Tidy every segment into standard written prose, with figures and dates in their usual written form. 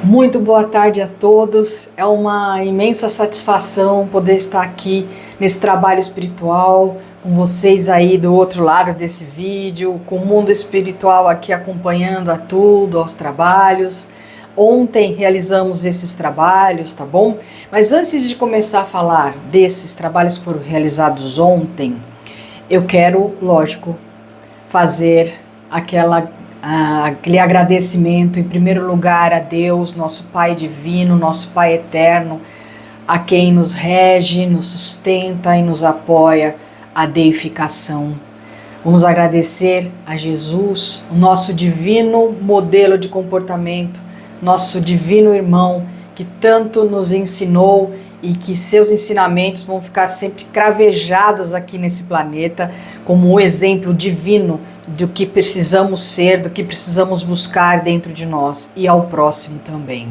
Muito boa tarde a todos. É uma imensa satisfação poder estar aqui nesse trabalho espiritual com vocês aí do outro lado desse vídeo, com o mundo espiritual aqui acompanhando a tudo, aos trabalhos. Ontem realizamos esses trabalhos, tá bom? Mas antes de começar a falar desses trabalhos que foram realizados ontem, eu quero, lógico, fazer aquele agradecimento, em primeiro lugar, a Deus, nosso Pai divino, nosso Pai eterno, a quem nos rege, nos sustenta e nos apoia a deificação. Vamos agradecer a Jesus, o nosso divino modelo de comportamento, nosso divino irmão, que tanto nos ensinou e que seus ensinamentos vão ficar sempre cravejados aqui nesse planeta como um exemplo divino do que precisamos ser, do que precisamos buscar dentro de nós e ao próximo também.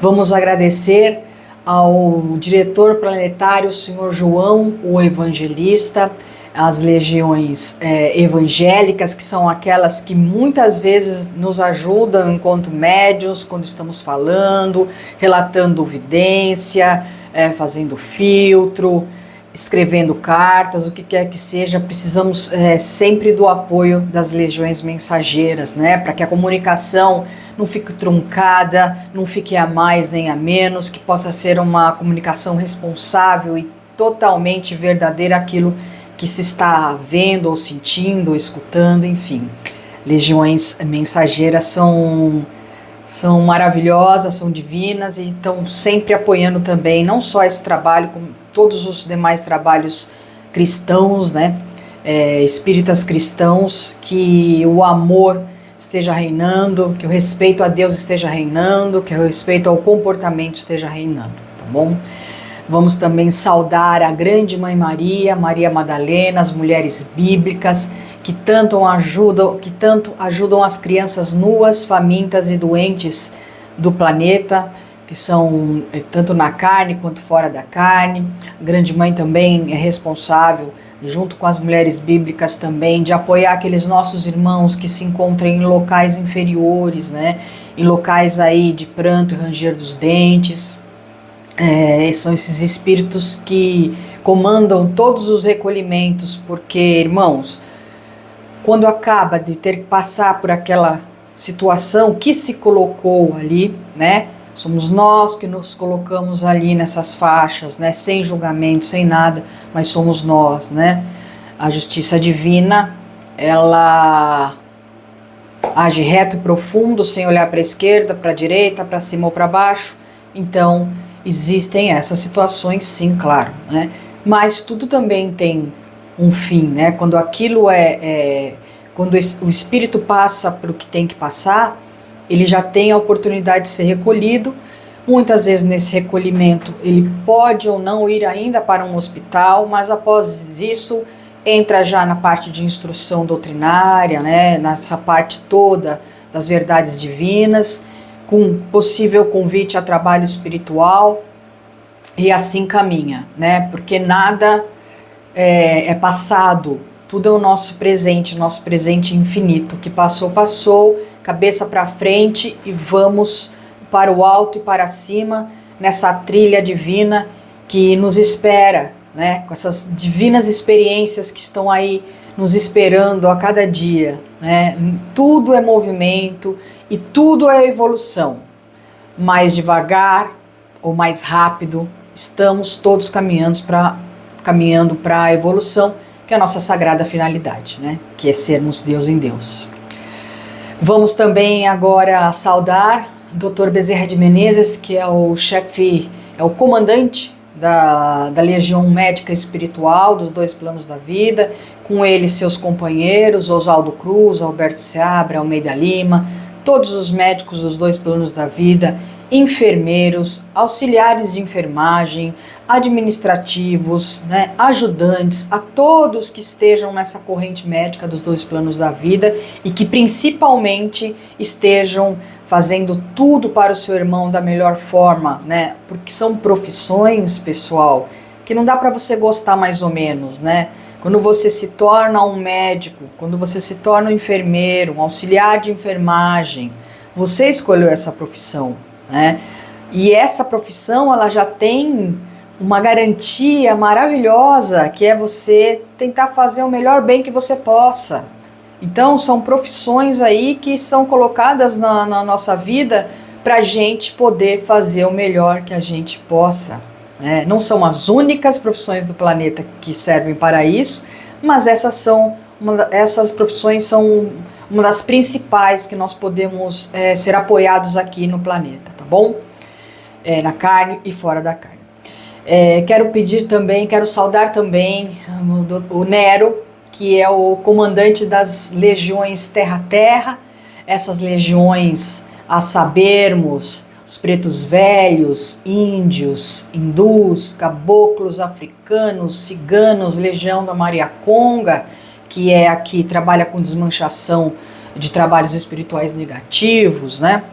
Vamos agradecer ao diretor planetário, o Senhor João, o evangelista, as legiões evangélicas, que são aquelas que muitas vezes nos ajudam enquanto médiuns, quando estamos falando, relatando evidência, fazendo filtro, escrevendo cartas, o que quer que seja. Precisamos sempre do apoio das legiões mensageiras, né, para que a comunicação não fique truncada, não fique a mais nem a menos, que possa ser uma comunicação responsável e totalmente verdadeira, aquilo que se está vendo ou sentindo ou escutando, enfim. Legiões mensageiras são maravilhosas, são divinas e estão sempre apoiando também, não só esse trabalho, como todos os demais trabalhos cristãos, né, espíritas cristãos, que o amor esteja reinando, que o respeito a Deus esteja reinando, que o respeito ao comportamento esteja reinando, tá bom? Vamos também saudar a grande Mãe Maria, Maria Madalena, as mulheres bíblicas, que tanto ajudam as crianças nuas, famintas e doentes do planeta, que são tanto na carne quanto fora da carne. A grande Mãe também é responsável, junto com as mulheres bíblicas também, de apoiar aqueles nossos irmãos que se encontram em locais inferiores, né? Em locais aí de pranto e ranger dos dentes. São esses espíritos que comandam todos os recolhimentos, porque, irmãos, quando acaba de ter que passar por aquela situação que se colocou ali, né? Somos nós que nos colocamos ali nessas faixas, né? Sem julgamento, sem nada, mas somos nós, né? A justiça divina, ela age reto e profundo, sem olhar para a esquerda, para a direita, para cima ou para baixo. Então, existem essas situações, sim, claro, né? Mas tudo também tem um fim, né? Quando aquilo quando o espírito passa para o que tem que passar, ele já tem a oportunidade de ser recolhido. Muitas vezes nesse recolhimento ele pode ou não ir ainda para um hospital, mas após isso entra já na parte de instrução doutrinária, né? Nessa parte toda das verdades divinas, com possível convite a trabalho espiritual, e assim caminha, né? Porque nada é passado, tudo é o nosso presente infinito, que passou, cabeça para frente e vamos para o alto e para cima, nessa trilha divina que nos espera, né? Com essas divinas experiências que estão aí nos esperando a cada dia, né? Tudo é movimento e tudo é evolução. Mais devagar ou mais rápido, estamos todos caminhando para a evolução, que é a nossa sagrada finalidade, né? Que é sermos Deus em Deus. Vamos também agora saudar o Dr. Bezerra de Menezes, que é o chefe, é o comandante da Legião Médica Espiritual dos Dois Planos da Vida, com ele seus companheiros, Oswaldo Cruz, Alberto Seabra, Almeida Lima, todos os médicos dos Dois Planos da Vida, enfermeiros, auxiliares de enfermagem, administrativos, né, ajudantes, a todos que estejam nessa corrente médica dos Dois Planos da Vida e que principalmente estejam fazendo tudo para o seu irmão da melhor forma, né? Porque são profissões, pessoal, que não dá para você gostar mais ou menos, né? Quando você se torna um médico, quando você se torna um enfermeiro, um auxiliar de enfermagem, você escolheu essa profissão. né? E essa profissão, ela já tem uma garantia maravilhosa, que é você tentar fazer o melhor bem que você possa. Então, são profissões aí que são colocadas na nossa vida para a gente poder fazer o melhor que a gente possa, né? Não são as únicas profissões do planeta que servem para isso, mas essas profissões são uma das principais que nós podemos ser apoiados aqui no planeta, tá bom? Na carne e fora da carne. Quero saudar também o Nero, que é o comandante das legiões Terra-Terra, essas legiões, a sabermos, os pretos velhos, índios, hindus, caboclos, africanos, ciganos, legião da Maria Conga, que é a que trabalha com desmanchação de trabalhos espirituais negativos, né?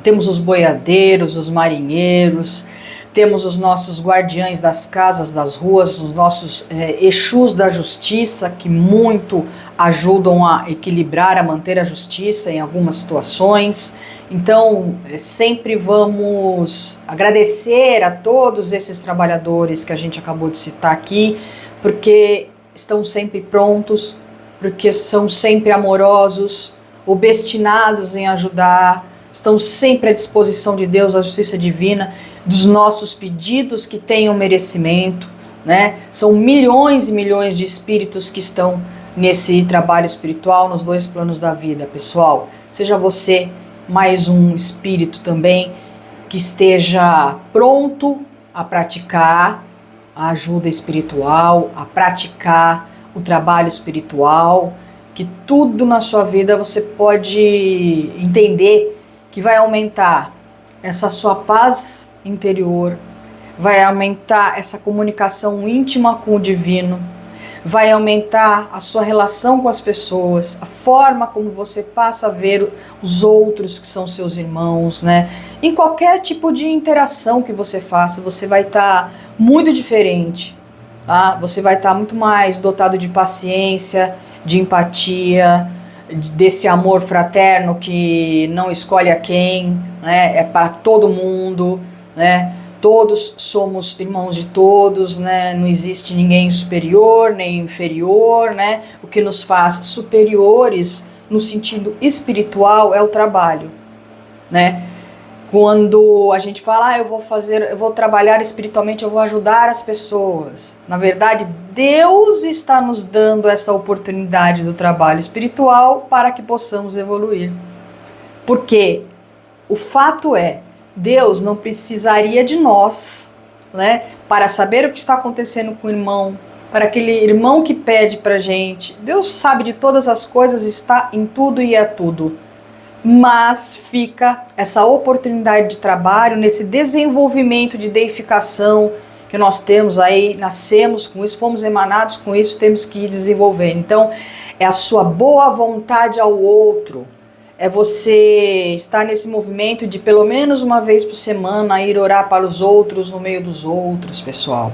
Temos os boiadeiros, os marinheiros, temos os nossos guardiães das casas, das ruas, os nossos Exus da justiça, que muito ajudam a equilibrar, a manter a justiça em algumas situações. Então, sempre vamos agradecer a todos esses trabalhadores que a gente acabou de citar aqui, porque estão sempre prontos, porque são sempre amorosos, obstinados em ajudar, estão sempre à disposição de Deus, da justiça divina, dos nossos pedidos que tenham merecimento, né? São milhões e milhões de espíritos que estão nesse trabalho espiritual, nos dois planos da vida, pessoal. Seja você mais um espírito também que esteja pronto a praticar a ajuda espiritual, a praticar o trabalho espiritual, que tudo na sua vida você pode entender que vai aumentar essa sua paz interior, vai aumentar essa comunicação íntima com o divino, vai aumentar a sua relação com as pessoas, a forma como você passa a ver os outros que são seus irmãos, né? Em qualquer tipo de interação que você faça, você vai estar muito diferente, tá? Você vai estar muito mais dotado de paciência, de empatia, desse amor fraterno que não escolhe a quem, né? É para todo mundo, né? Todos somos irmãos de todos, né? Não existe ninguém superior nem inferior, né? O que nos faz superiores no sentido espiritual é o trabalho, né? Quando a gente fala, eu vou trabalhar espiritualmente, eu vou ajudar as pessoas. Na verdade, Deus está nos dando essa oportunidade do trabalho espiritual para que possamos evoluir. Porque o fato é, Deus não precisaria de nós, né, para saber o que está acontecendo com o irmão, para aquele irmão que pede para a gente. Deus sabe de todas as coisas, está em tudo e é tudo. Mas fica essa oportunidade de trabalho, nesse desenvolvimento de deificação que nós temos aí, nascemos com isso, fomos emanados com isso, temos que ir desenvolvendo. Então, é a sua boa vontade ao outro, é você estar nesse movimento de pelo menos uma vez por semana ir orar para os outros, no meio dos outros, pessoal.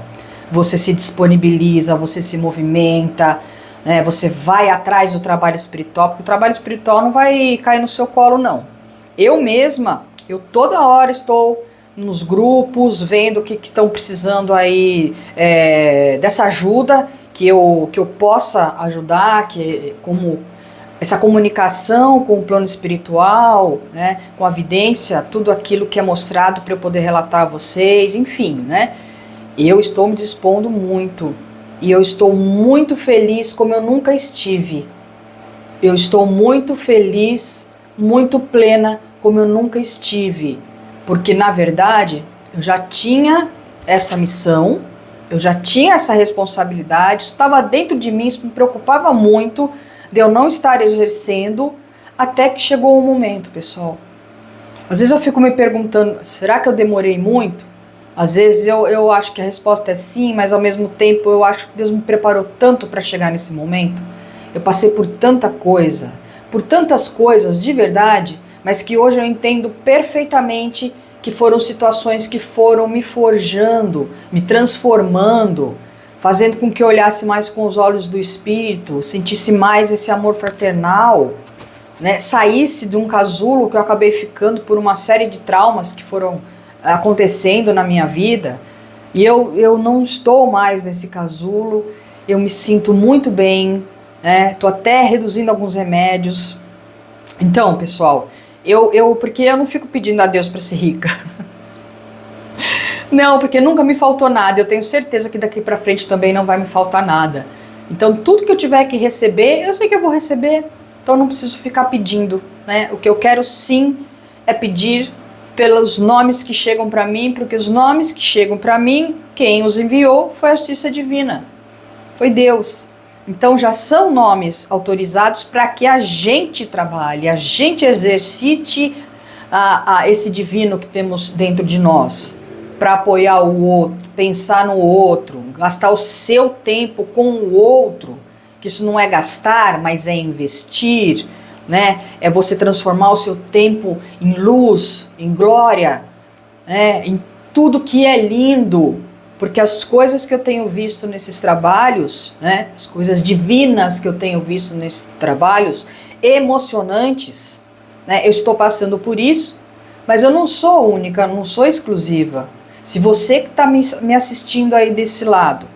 Você se disponibiliza, você se movimenta, né? Você vai atrás do trabalho espiritual, porque o trabalho espiritual não vai cair no seu colo, não. Eu mesma, toda hora estou nos grupos, vendo o que estão precisando aí dessa ajuda, que eu possa ajudar, como essa comunicação com o plano espiritual, né, com a vidência, tudo aquilo que é mostrado para eu poder relatar a vocês, enfim, né? Eu estou me dispondo muito e eu estou muito feliz como eu nunca estive. Eu estou muito feliz, muito plena como eu nunca estive, porque na verdade eu já tinha essa missão, eu já tinha essa responsabilidade, isso estava dentro de mim, isso me preocupava muito de eu não estar exercendo, até que chegou um momento, pessoal. Às vezes eu fico me perguntando, será que eu demorei muito? Às vezes eu acho que a resposta é sim, mas ao mesmo tempo eu acho que Deus me preparou tanto para chegar nesse momento. Eu passei por tanta coisa, por tantas coisas de verdade, mas que hoje eu entendo perfeitamente que foram situações que foram me forjando, me transformando, fazendo com que eu olhasse mais com os olhos do Espírito, sentisse mais esse amor fraternal, né, saísse de um casulo que eu acabei ficando por uma série de traumas que foram acontecendo na minha vida, e eu não estou mais nesse casulo, eu me sinto muito bem, né, tô até reduzindo alguns remédios. Então, pessoal, porque eu não fico pedindo a Deus para ser rica. Não, porque nunca me faltou nada, eu tenho certeza que daqui para frente também não vai me faltar nada. Então, tudo que eu tiver que receber, eu sei que eu vou receber. Então, eu não preciso ficar pedindo, né? O que eu quero sim é pedir pelos nomes que chegam para mim, porque os nomes que chegam para mim, quem os enviou foi a justiça divina, foi Deus. Então, já são nomes autorizados para que a gente trabalhe, a gente exercite esse divino que temos dentro de nós, para apoiar o outro, pensar no outro, gastar o seu tempo com o outro, que isso não é gastar, mas é investir, né? É você transformar o seu tempo em luz, em glória, né? Em tudo que é lindo, porque as coisas que eu tenho visto nesses trabalhos, né? As coisas divinas que eu tenho visto nesses trabalhos, emocionantes, né? Eu estou passando por isso, mas eu não sou única, não sou exclusiva. Se você que está me assistindo aí desse lado,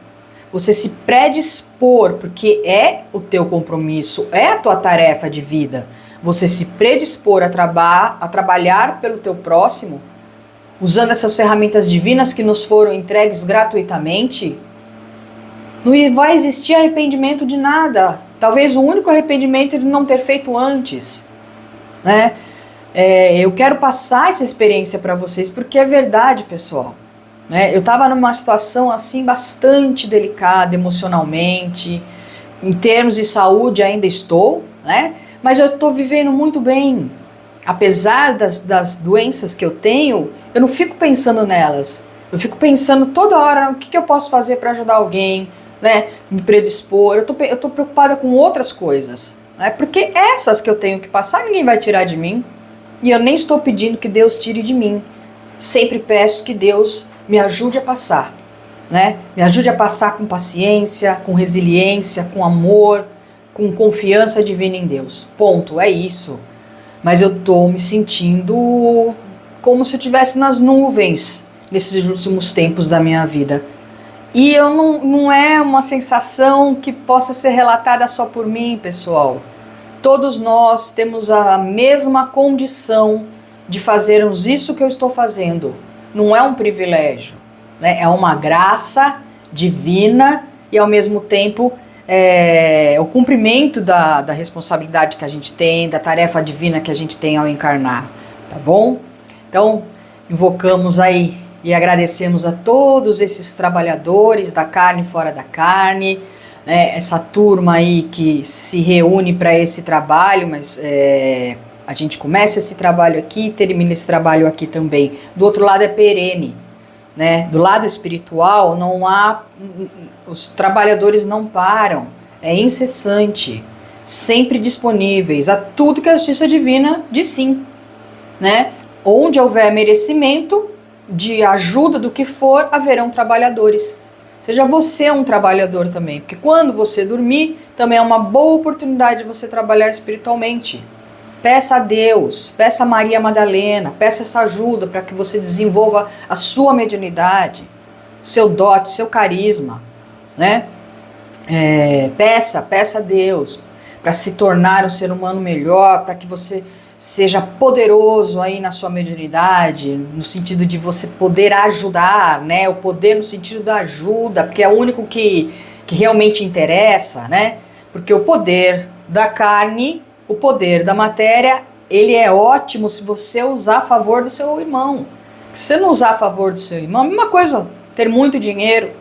você se predispor, porque é o teu compromisso, é a tua tarefa de vida, você se predispor a trabalhar pelo teu próximo, usando essas ferramentas divinas que nos foram entregues gratuitamente, não vai existir arrependimento de nada. Talvez o único arrependimento é de não ter feito antes, né? Eu quero passar essa experiência para vocês, porque é verdade, pessoal. Né? Eu estava numa situação assim bastante delicada emocionalmente, em termos de saúde ainda estou, né? Mas eu estou vivendo muito bem. Apesar das doenças que eu tenho, eu não fico pensando nelas. Eu fico pensando toda hora o que eu posso fazer para ajudar alguém, né? Me predispor. Eu tô preocupada com outras coisas, né? Porque essas que eu tenho que passar, ninguém vai tirar de mim. E eu nem estou pedindo que Deus tire de mim. Sempre peço que Deus me ajude a passar, né? Me ajude a passar com paciência, com resiliência, com amor, com confiança divina em Deus. Ponto, é isso. Mas eu tô me sentindo como se eu estivesse nas nuvens nesses últimos tempos da minha vida. E eu não é uma sensação que possa ser relatada só por mim, pessoal. Todos nós temos a mesma condição de fazermos isso que eu estou fazendo. Não é um privilégio, né? É uma graça divina e, ao mesmo tempo, o cumprimento da responsabilidade que a gente tem, da tarefa divina que a gente tem ao encarnar, tá bom? Então, invocamos aí e agradecemos a todos esses trabalhadores da carne e fora da carne, né, essa turma aí que se reúne para esse trabalho, mas a gente começa esse trabalho aqui e termina esse trabalho aqui também. Do outro lado é perene, né? Do lado espiritual não há, os trabalhadores não param, é incessante, sempre disponíveis a tudo que a justiça divina diz sim, né? Onde houver merecimento de ajuda do que for, haverão trabalhadores. Seja você um trabalhador também, porque quando você dormir, também é uma boa oportunidade de você trabalhar espiritualmente. Peça a Deus, peça a Maria Madalena, peça essa ajuda para que você desenvolva a sua mediunidade, seu dote, seu carisma, né? Peça a Deus para se tornar um ser humano melhor, para que você seja poderoso aí na sua mediunidade, no sentido de você poder ajudar, né? O poder no sentido da ajuda, porque é o único que realmente interessa, né? Porque o poder da carne, o poder da matéria, ele é ótimo se você usar a favor do seu irmão. Se você não usar a favor do seu irmão, a mesma coisa, ter muito dinheiro.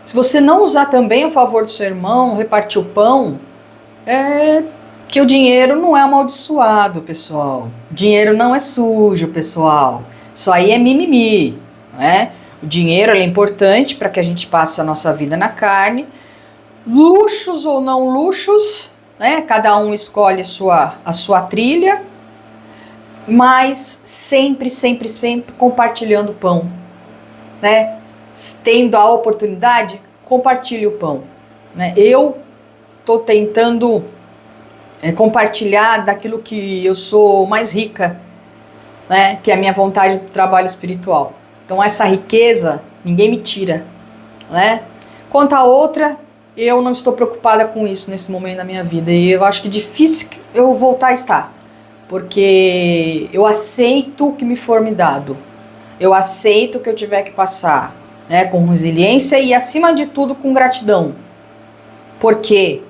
Se você não usar também a favor do seu irmão, repartir o pão, que o dinheiro não é amaldiçoado, pessoal. O dinheiro não é sujo, pessoal. Isso aí é mimimi, né? O dinheiro é importante para que a gente passe a nossa vida na carne. Luxos ou não luxos, né? Cada um escolhe a sua trilha, mas sempre compartilhando o pão, né? Tendo a oportunidade, compartilhe o pão, né? Eu tô tentando compartilhar daquilo que eu sou mais rica, né? Que é a minha vontade do trabalho espiritual. Então essa riqueza ninguém me tira, né? Quanto a outra, eu não estou preocupada com isso nesse momento da minha vida. E eu acho que é difícil eu voltar a estar. Porque eu aceito o que me for me dado. Eu aceito o que eu tiver que passar, né? Com resiliência e, acima de tudo, com gratidão. Porque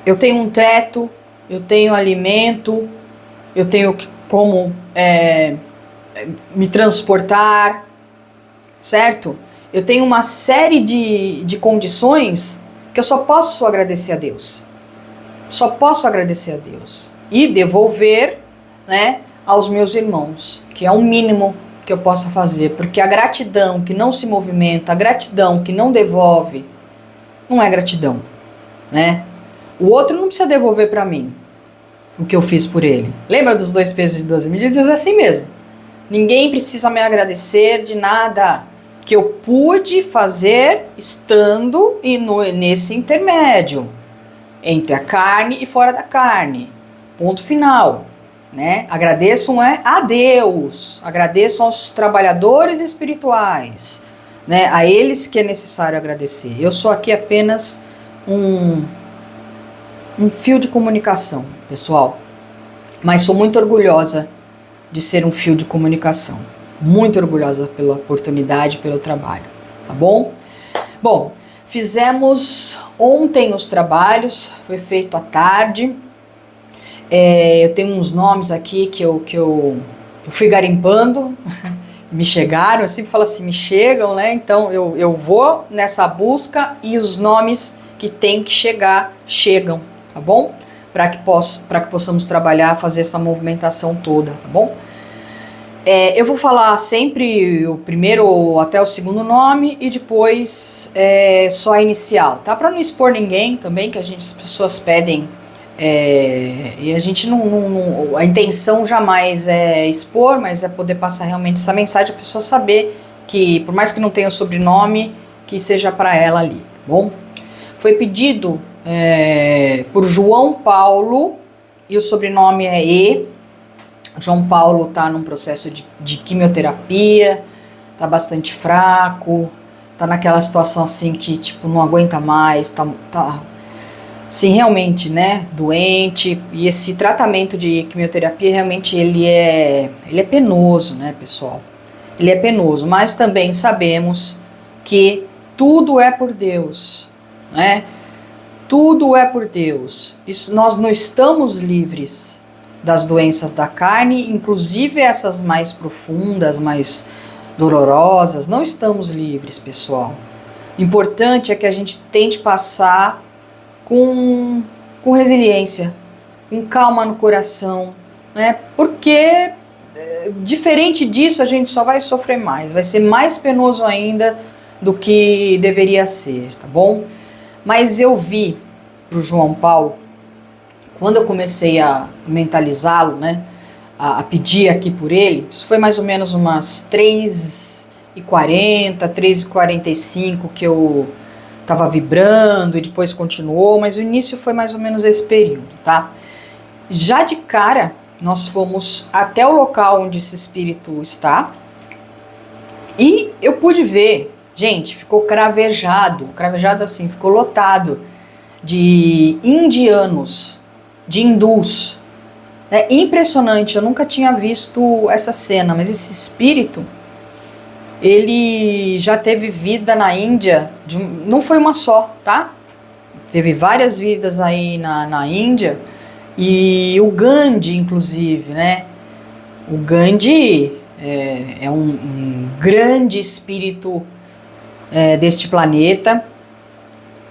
eu tenho um teto, eu tenho alimento, eu tenho como me transportar, certo? Eu tenho uma série de condições que eu só posso agradecer a Deus. Só posso agradecer a Deus. E devolver, né, aos meus irmãos, que é o mínimo que eu possa fazer. Porque a gratidão que não se movimenta, a gratidão que não devolve, não é gratidão, né? O outro não precisa devolver para mim o que eu fiz por ele. Lembra dos 2 pesos e 12 medidas? É assim mesmo. Ninguém precisa me agradecer de nada que eu pude fazer estando nesse intermédio entre a carne e fora da carne. Ponto final, né? Agradeço a Deus, agradeço aos trabalhadores espirituais, né? A eles que é necessário agradecer. Eu sou aqui apenas um fio de comunicação, pessoal. Mas sou muito orgulhosa de ser um fio de comunicação. Muito orgulhosa pela oportunidade, pelo trabalho, tá bom? Bom, fizemos ontem os trabalhos, foi feito à tarde. Eu tenho uns nomes aqui que eu fui garimpando, me chegaram, eu sempre falo assim, me chegam, né? Então eu vou nessa busca e os nomes que tem que chegar, chegam, tá bom? Para que possamos trabalhar, fazer essa movimentação toda, tá bom? Eu vou falar sempre o primeiro até o segundo nome e depois só a inicial, tá? Para não expor ninguém também, que as pessoas pedem, e a gente a intenção jamais é expor, mas é poder passar realmente essa mensagem, a pessoa saber que, por mais que não tenha o sobrenome, que seja para ela ali, tá bom? Foi pedido por João Paulo e o sobrenome é E. João Paulo está num processo de quimioterapia, está bastante fraco, está naquela situação assim que tipo não aguenta mais, tá sim, realmente, né, doente. E esse tratamento de quimioterapia realmente ele é penoso, né, pessoal? Ele é penoso, mas também sabemos que tudo é por Deus, né? Tudo é por Deus. Nós não estamos livres das doenças da carne, inclusive essas mais profundas, mais dolorosas, não estamos livres, pessoal. O importante é que a gente tente passar com resiliência, com calma no coração, né? Porque diferente disso a gente só vai sofrer mais, vai ser mais penoso ainda do que deveria ser, tá bom? Mas eu vi pro João Paulo, quando eu comecei a mentalizá-lo, né, a pedir aqui por ele, isso foi mais ou menos umas 3h40, 3h45 que eu estava vibrando e depois continuou, mas o início foi mais ou menos esse período, tá? Já de cara, nós fomos até o local onde esse espírito está e eu pude ver, gente, ficou cravejado assim, ficou lotado de indianos, de hindus. É impressionante, eu nunca tinha visto essa cena, mas esse espírito, ele já teve vida na Índia, não foi uma só, tá? Teve várias vidas aí na Índia, e o Gandhi, inclusive, né? O Gandhi é um grande espírito deste planeta,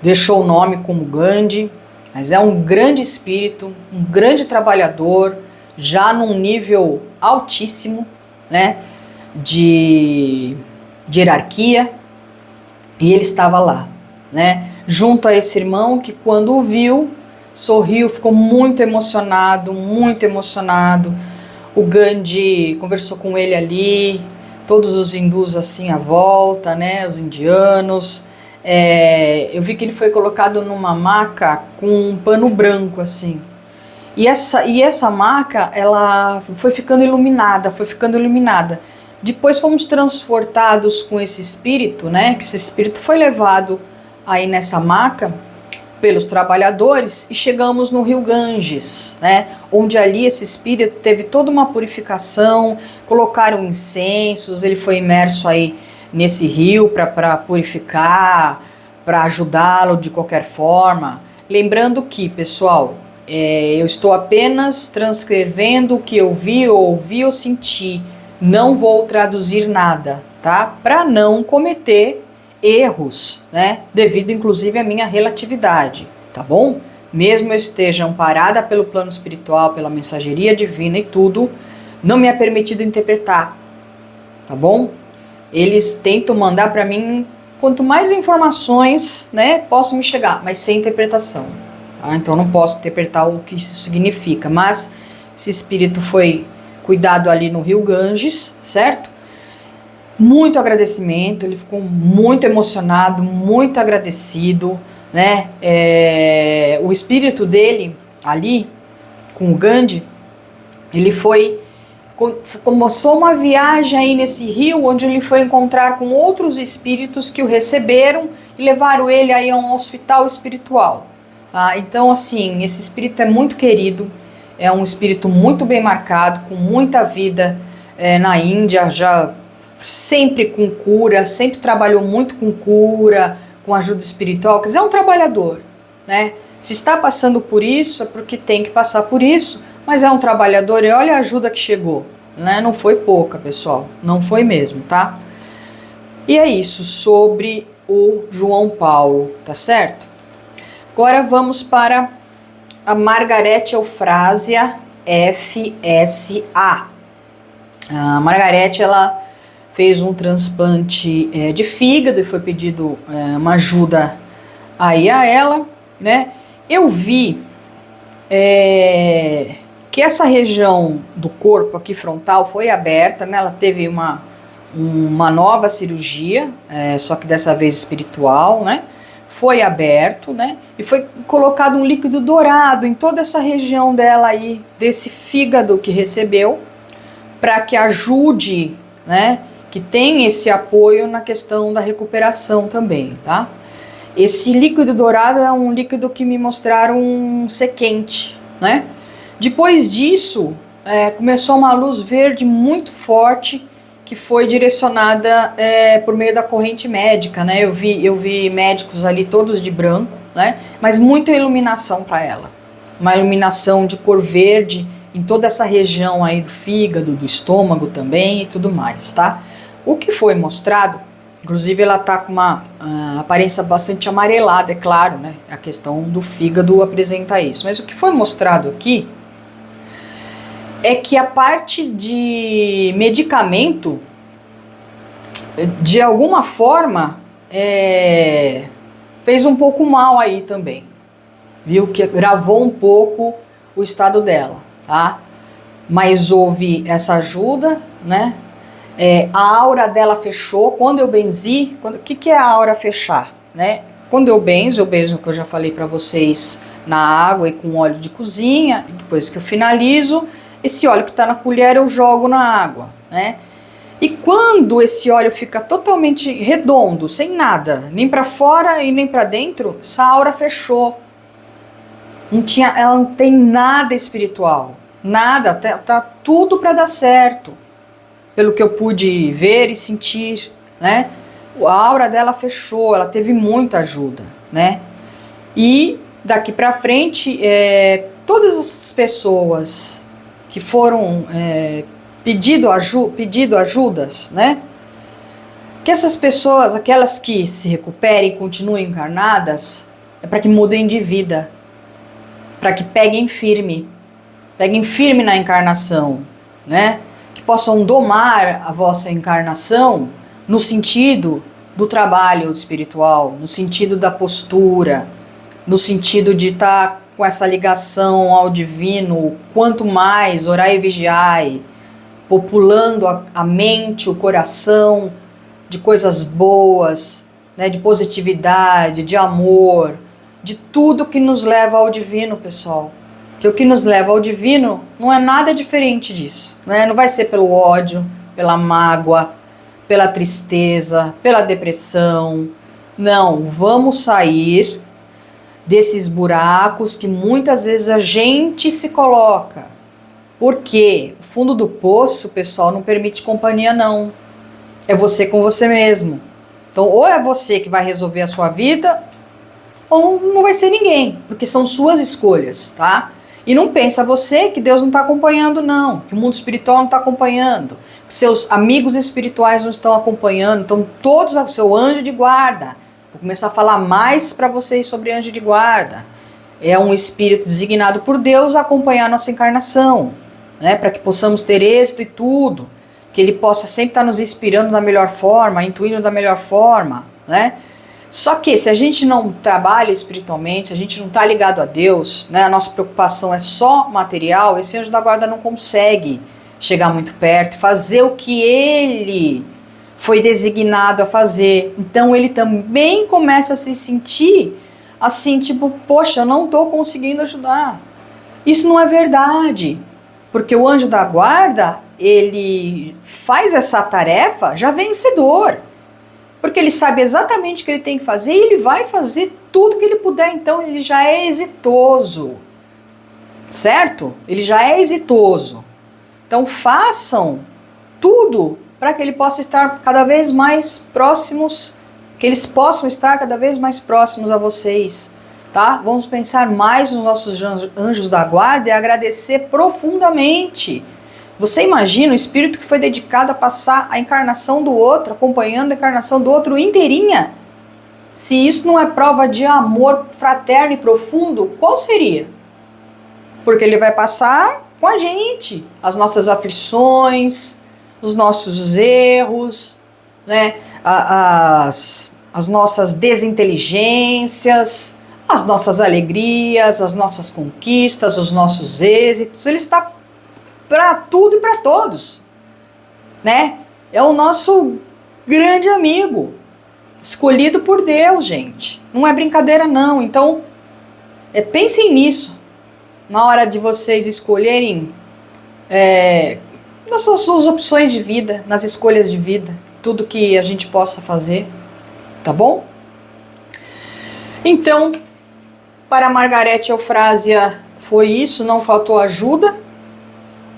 deixou o nome como Gandhi, mas é um grande espírito, um grande trabalhador, já num nível altíssimo, né, de hierarquia, e ele estava lá, né, junto a esse irmão que quando o viu, sorriu, ficou muito emocionado, o Gandhi conversou com ele ali, todos os hindus assim à volta, né, os indianos. Eu vi que ele foi colocado numa maca com um pano branco assim, E essa maca, ela foi ficando iluminada, foi ficando iluminada. Depois fomos transportados com esse espírito, né? Que esse espírito foi levado aí nessa maca pelos trabalhadores e chegamos no Rio Ganges, né? Onde ali esse espírito teve toda uma purificação, colocaram incensos, ele foi imerso aí nesse rio para purificar, para ajudá-lo de qualquer forma. Lembrando que, pessoal, eu estou apenas transcrevendo o que eu vi, ouvi ou senti. Não vou traduzir nada, tá? Para não cometer erros, né? Devido inclusive à minha relatividade, tá bom? Mesmo eu esteja amparada pelo plano espiritual, pela mensageria divina e tudo, não me é permitido interpretar, tá bom? Eles tentam mandar para mim quanto mais informações, né, possam me chegar, mas sem interpretação. Tá? Então não posso interpretar o que isso significa, mas esse espírito foi cuidado ali no Rio Ganges, certo? Muito agradecimento, ele ficou muito emocionado, muito agradecido, né? O espírito dele ali, com o Gandhi, ele começou uma viagem aí nesse rio, onde ele foi encontrar com outros espíritos que o receberam e levaram ele aí a um hospital espiritual. Tá? Então, assim, esse espírito é muito querido, é um espírito muito bem marcado, com muita vida na Índia, já sempre com cura, sempre trabalhou muito com cura, com ajuda espiritual, quer dizer, é um trabalhador, né? Se está passando por isso, é porque tem que passar por isso, mas é um trabalhador e olha a ajuda que chegou, né? Não foi pouca, pessoal, não foi mesmo, tá? E é isso sobre o João Paulo, tá certo? Agora vamos para a Margarete Eufrásia FSA. A Margarete, ela fez um transplante de fígado e foi pedido uma ajuda aí a ela, né? Eu vi que essa região do corpo aqui frontal foi aberta, né? Ela teve uma nova cirurgia, só que dessa vez espiritual, né? Foi aberto, né? E foi colocado um líquido dourado em toda essa região dela aí, desse fígado que recebeu, para que ajude, né? Que tem esse apoio na questão da recuperação também, tá? Esse líquido dourado é um líquido que me mostraram ser quente, né? Depois disso, começou uma luz verde muito forte que foi direcionada por meio da corrente médica, né? Eu vi médicos ali todos de branco, né? Mas muita iluminação para ela. Uma iluminação de cor verde em toda essa região aí do fígado, do estômago também e tudo mais, tá? O que foi mostrado, inclusive ela tá com uma aparência bastante amarelada, é claro, né? A questão do fígado apresenta isso. Mas o que foi mostrado aqui é que a parte de medicamento, de alguma forma, fez um pouco mal aí também. Viu? Que gravou um pouco o estado dela, tá? Mas houve essa ajuda, né? A aura dela fechou. Quando eu benzi, o que é a aura fechar, né? Quando eu benzo o que eu já falei para vocês, na água e com óleo de cozinha, depois que eu finalizo, esse óleo que está na colher eu jogo na água, né? E quando esse óleo fica totalmente redondo, sem nada, nem para fora e nem para dentro, essa aura fechou. Ela não tem nada espiritual, nada, tá tudo para dar certo, pelo que eu pude ver e sentir, né? A aura dela fechou, ela teve muita ajuda, né? E daqui para frente, todas as pessoas que foram pedido ajudas, né? Que essas pessoas, aquelas que se recuperem e continuem encarnadas, é para que mudem de vida, para que peguem firme na encarnação, né? Que possam domar a vossa encarnação no sentido do trabalho espiritual, no sentido da postura, no sentido de estar com essa ligação ao divino, quanto mais orai e vigiai, populando a mente, o coração de coisas boas, né, de positividade, de amor, de tudo que nos leva ao divino, pessoal. que o que nos leva ao divino não é nada diferente disso, né? Não vai ser pelo ódio, pela mágoa, pela tristeza, pela depressão. Não, vamos sair desses buracos que muitas vezes a gente se coloca. Porque o fundo do poço, pessoal, não permite companhia, não. É você com você mesmo. Então, ou é você que vai resolver a sua vida, ou não vai ser ninguém, porque são suas escolhas, tá? E não pensa você que Deus não está acompanhando, não, que o mundo espiritual não está acompanhando, que seus amigos espirituais não estão acompanhando, então todos o seu anjo de guarda. Vou começar a falar mais para vocês sobre anjo de guarda. É um espírito designado por Deus a acompanhar a nossa encarnação, né, para que possamos ter êxito e tudo, que ele possa sempre estar nos inspirando da melhor forma, intuindo da melhor forma, né? Só que se a gente não trabalha espiritualmente, se a gente não está ligado a Deus, né, a nossa preocupação é só material, esse anjo da guarda não consegue chegar muito perto, fazer o que ele foi designado a fazer. Então ele também começa a se sentir assim, tipo, poxa, eu não estou conseguindo ajudar. Isso não é verdade, porque o anjo da guarda, ele faz essa tarefa já vencedor. Porque ele sabe exatamente o que ele tem que fazer e ele vai fazer tudo que ele puder, então ele já é exitoso. Certo? Ele já é exitoso. Então façam tudo para que ele possa estar cada vez mais próximos, que eles possam estar cada vez mais próximos a vocês, tá? Vamos pensar mais nos nossos anjos da guarda e agradecer profundamente. Você imagina o espírito que foi dedicado a passar a encarnação do outro, acompanhando a encarnação do outro inteirinha? Se isso não é prova de amor fraterno e profundo, qual seria? Porque ele vai passar com a gente as nossas aflições, os nossos erros, né? as nossas desinteligências, as nossas alegrias, as nossas conquistas, os nossos êxitos. Ele está para tudo e para todos, né? É o nosso grande amigo, escolhido por Deus, gente. Não é brincadeira, não. Então, pensem nisso na hora de vocês escolherem nas suas opções de vida, nas escolhas de vida, tudo que a gente possa fazer, tá bom? Então, para Margarete Eufrásia foi isso, não faltou ajuda.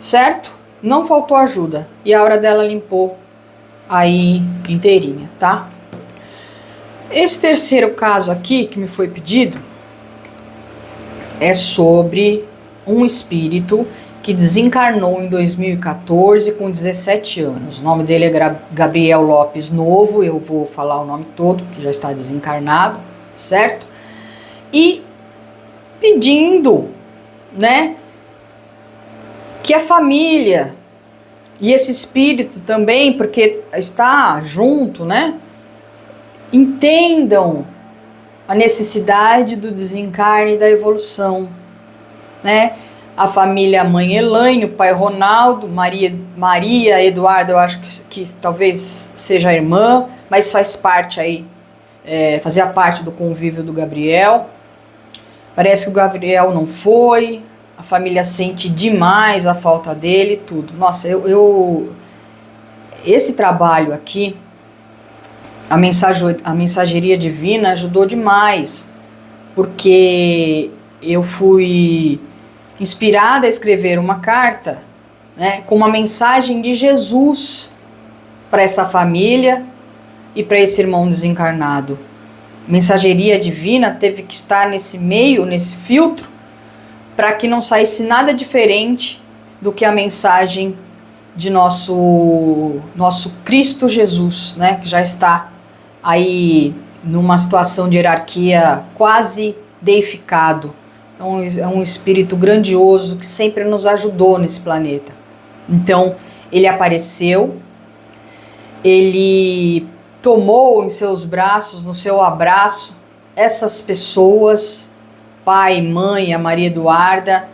Certo? Não faltou ajuda. E a hora dela limpou aí inteirinha, tá? Esse terceiro caso aqui que me foi pedido é sobre um espírito que desencarnou em 2014 com 17 anos. O nome dele é Gabriel Lopes Novo, eu vou falar o nome todo, que já está desencarnado, certo? E pedindo, né, que a família e esse espírito também, porque está junto, né, entendam a necessidade do desencarne e da evolução, né? A família, a mãe Elaine, o pai Ronaldo, Maria Eduarda, eu acho que talvez seja a irmã, mas faz parte aí, fazia parte do convívio do Gabriel. Parece que o Gabriel não foi. A família sente demais a falta dele e tudo. Nossa, esse trabalho aqui, a mensageria divina ajudou demais, porque eu fui inspirada a escrever uma carta, né, com uma mensagem de Jesus para essa família e para esse irmão desencarnado. Mensageria divina teve que estar nesse meio, nesse filtro, para que não saísse nada diferente do que a mensagem de nosso Cristo Jesus, né, que já está aí numa situação de hierarquia quase deificado. Então é um espírito grandioso que sempre nos ajudou nesse planeta. Então ele apareceu, ele tomou em seus braços, no seu abraço, essas pessoas, pai, mãe, a Maria Eduarda,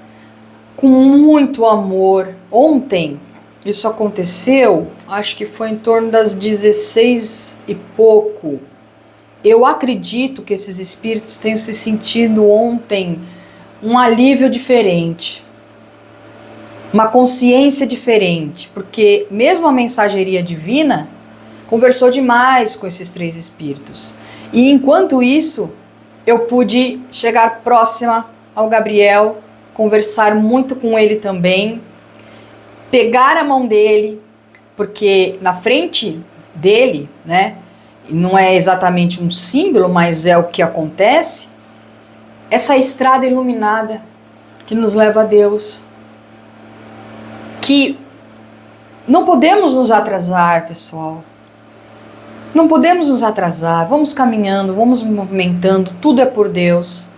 com muito amor. Ontem, isso aconteceu, acho que foi em torno das 16 e pouco. Eu acredito que esses espíritos tenham se sentido ontem um alívio diferente, uma consciência diferente, porque mesmo a mensageria divina conversou demais com esses 3 espíritos. E enquanto isso, eu pude chegar próxima ao Gabriel, conversar muito com ele também, pegar a mão dele, porque na frente dele, né, não é exatamente um símbolo, mas é o que acontece, essa estrada iluminada que nos leva a Deus, que não podemos nos atrasar, pessoal. Não podemos nos atrasar, vamos caminhando, vamos movimentando, tudo é por Deus.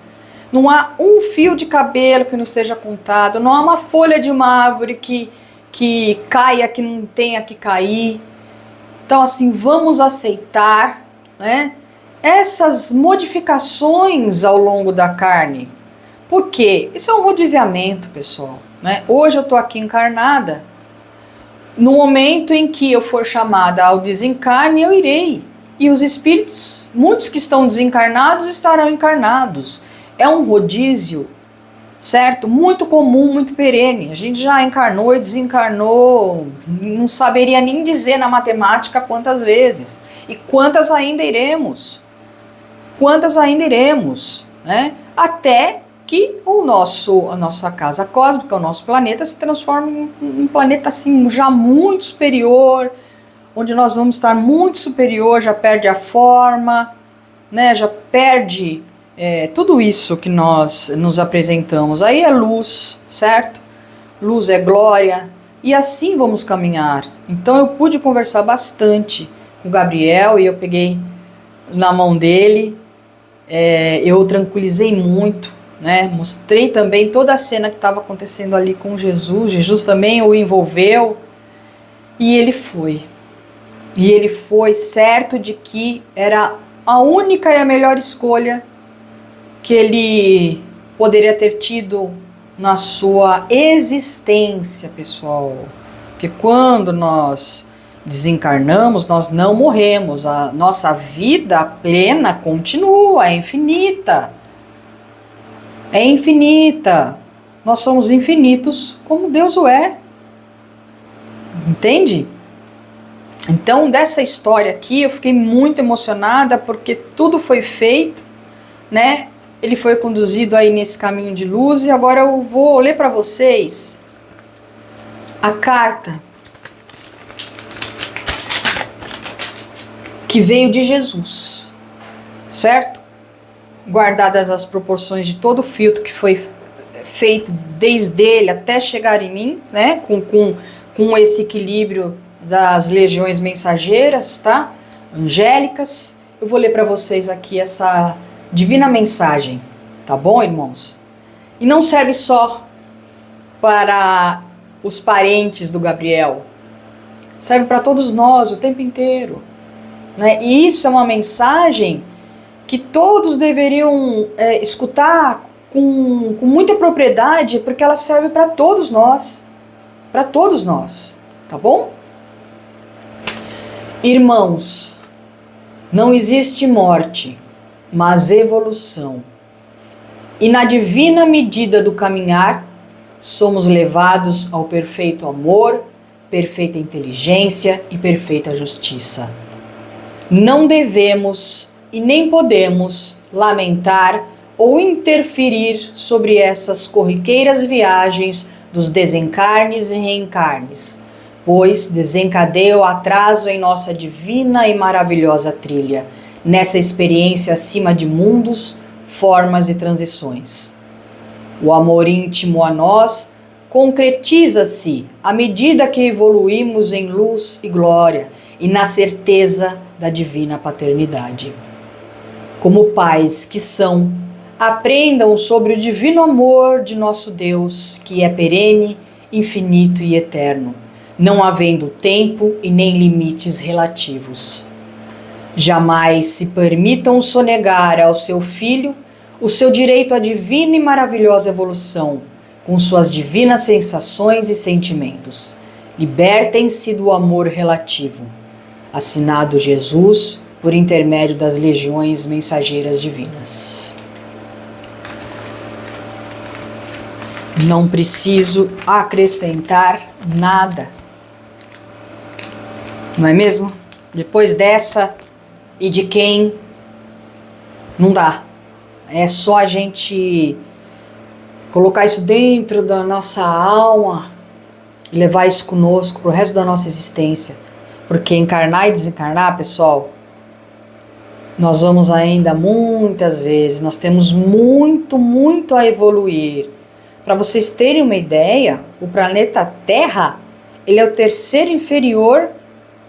Não há um fio de cabelo que não esteja contado, não há uma folha de uma árvore que caia, que não tenha que cair. Então, assim, vamos aceitar, né, essas modificações ao longo da carne. Por quê? Isso é um rodiziamento, pessoal, né? Hoje eu estou aqui encarnada. No momento em que eu for chamada ao desencarne, eu irei. E os espíritos, muitos que estão desencarnados, estarão encarnados. É um rodízio, certo? Muito comum, muito perene. A gente já encarnou e desencarnou, não saberia nem dizer na matemática quantas vezes. E quantas ainda iremos. Quantas ainda iremos, né? Até que a nossa casa cósmica, o nosso planeta, se transforma em um planeta assim já muito superior, onde nós vamos estar muito superior, já perde a forma, né? Já perde tudo isso que nós nos apresentamos. Aí é luz, certo? Luz é glória, e assim vamos caminhar. Então eu pude conversar bastante com o Gabriel, e eu peguei na mão dele, eu o tranquilizei muito, né? Mostrei também toda a cena que estava acontecendo ali com Jesus. Jesus também o envolveu, e ele foi. E ele foi certo de que era a única e a melhor escolha que ele poderia ter tido na sua existência, pessoal. Porque quando nós desencarnamos, nós não morremos. A nossa vida plena continua, é infinita. É infinita. Nós somos infinitos como Deus o é. Entende? Então, dessa história aqui, eu fiquei muito emocionada, porque tudo foi feito, né? Ele foi conduzido aí nesse caminho de luz, e agora eu vou ler para vocês a carta que veio de Jesus, certo? Guardadas as proporções de todo o filtro que foi feito desde ele até chegar em mim, né? Com esse equilíbrio das legiões mensageiras, tá? Angélicas. Eu vou ler para vocês aqui essa divina mensagem, tá bom, irmãos? E não serve só para os parentes do Gabriel, serve para todos nós o tempo inteiro, né? E isso é uma mensagem que todos deveriam escutar com muita propriedade, porque ela serve para todos nós, tá bom? Irmãos, não existe morte, mas evolução. E na divina medida do caminhar, somos levados ao perfeito amor, perfeita inteligência e perfeita justiça. Não devemos e nem podemos lamentar ou interferir sobre essas corriqueiras viagens dos desencarnes e reencarnes, pois desencadeia o atraso em nossa divina e maravilhosa trilha, nessa experiência acima de mundos, formas e transições. O amor íntimo a nós concretiza-se à medida que evoluímos em luz e glória e na certeza da divina paternidade. Como pais que são, aprendam sobre o divino amor de nosso Deus, que é perene, infinito e eterno, não havendo tempo e nem limites relativos. Jamais se permitam sonegar ao seu filho o seu direito à divina e maravilhosa evolução, com suas divinas sensações e sentimentos. Libertem-se do amor relativo. Assinado Jesus, por intermédio das legiões mensageiras divinas. Não preciso acrescentar nada. Não é mesmo? Depois dessa e de quem, não dá. É só a gente colocar isso dentro da nossa alma e levar isso conosco pro resto da nossa existência. Porque encarnar e desencarnar, pessoal, nós vamos ainda muitas vezes, nós temos muito a evoluir. Para vocês terem uma ideia, o planeta Terra, ele é o terceiro inferior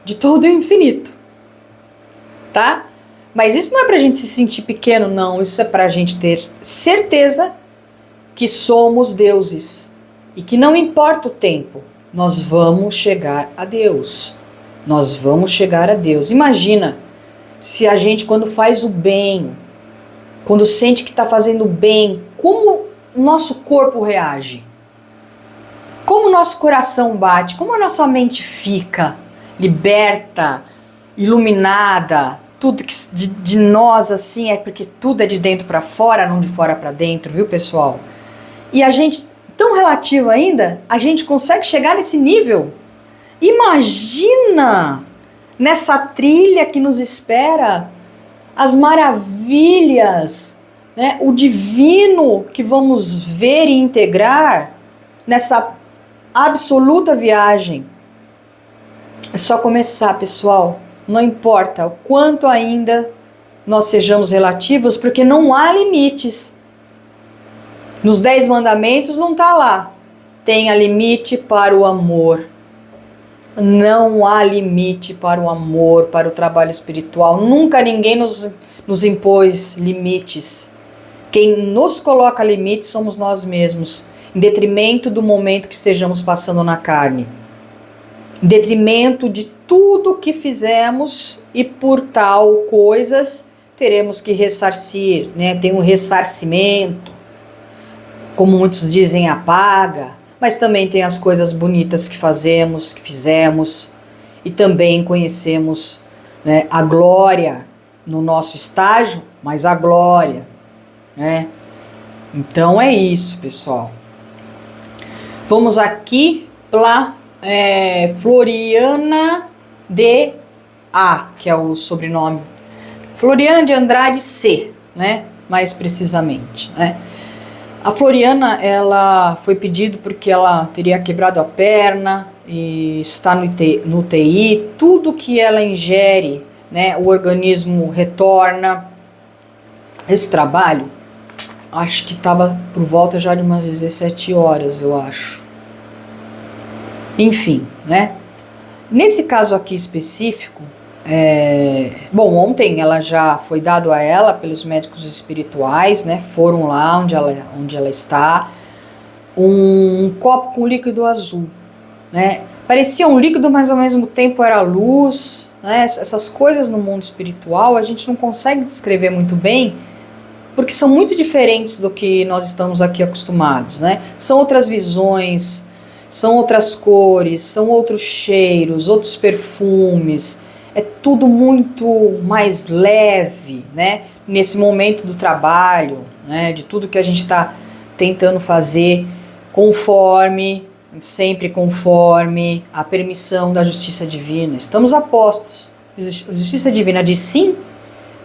de todo o infinito, tá? Mas isso não é pra gente se sentir pequeno, não. Isso é pra gente ter certeza que somos deuses e que não importa o tempo, nós vamos chegar a Deus. Nós vamos chegar a Deus. Imagina se a gente, quando faz o bem, quando sente que está fazendo bem, como o nosso corpo reage? Como o nosso coração bate? Como a nossa mente fica liberta, iluminada? Tudo que de nós assim é porque tudo é de dentro para fora, não de fora para dentro, viu, pessoal? E a gente, tão relativo ainda, a gente consegue chegar nesse nível. Imagina nessa trilha que nos espera as maravilhas, né? O divino que vamos ver e integrar nessa absoluta viagem. É só começar, pessoal. Não importa o quanto ainda nós sejamos relativos, porque não há limites. Nos 10 mandamentos não está lá. Tenha limite para o amor. Não há limite para o amor, para o trabalho espiritual. Nunca ninguém nos impôs limites. Quem nos coloca limites somos nós mesmos, em detrimento do momento que estejamos passando na carne. Em detrimento de tudo que fizemos e por tal coisas teremos que ressarcir, né? Tem um ressarcimento, como muitos dizem, a paga, mas também tem as coisas bonitas que fazemos, que fizemos, e também conhecemos, né, a glória no nosso estágio, mas a glória, né? Então é isso, pessoal. Vamos aqui para Floriana de A, que é o sobrenome. Floriana de Andrade C, né? Mais precisamente, né? A Floriana, ela foi pedido porque ela teria quebrado a perna e está no UTI. Tudo que ela ingere, né, o organismo retorna. Esse trabalho, acho que estava por volta já de umas 17 horas, eu acho. Enfim, né? Nesse caso aqui específico, bom, ontem ela já foi dado a ela pelos médicos espirituais, né? Foram lá onde ela está, um copo com líquido azul, né? Parecia um líquido, mas ao mesmo tempo era luz, né? Essas coisas no mundo espiritual a gente não consegue descrever muito bem, porque são muito diferentes do que nós estamos aqui acostumados, né? São outras visões, são outras cores, são outros cheiros, outros perfumes. É tudo muito mais leve, né? Nesse momento do trabalho, né? De tudo que a gente está tentando fazer sempre conforme a permissão da justiça divina. Estamos a postos. A justiça divina diz sim,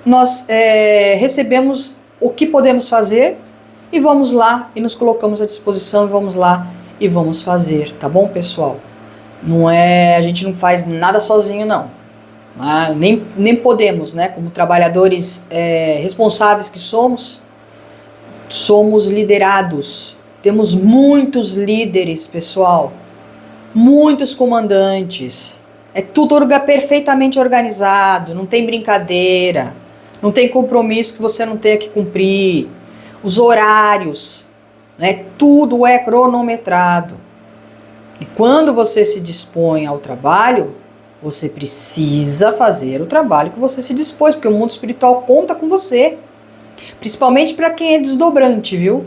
nós recebemos o que podemos fazer e vamos lá e nos colocamos à disposição e vamos lá e vamos fazer, tá bom, pessoal? A gente não faz nada sozinho, não. Nem podemos, né? Como trabalhadores responsáveis que somos liderados. Temos muitos líderes, pessoal. Muitos comandantes. É tudo perfeitamente organizado, não tem brincadeira, não tem compromisso que você não tenha que cumprir. Os horários, né? Tudo é cronometrado. E quando você se dispõe ao trabalho, você precisa fazer o trabalho que você se dispôs, porque o mundo espiritual conta com você. Principalmente para quem é desdobrante, viu?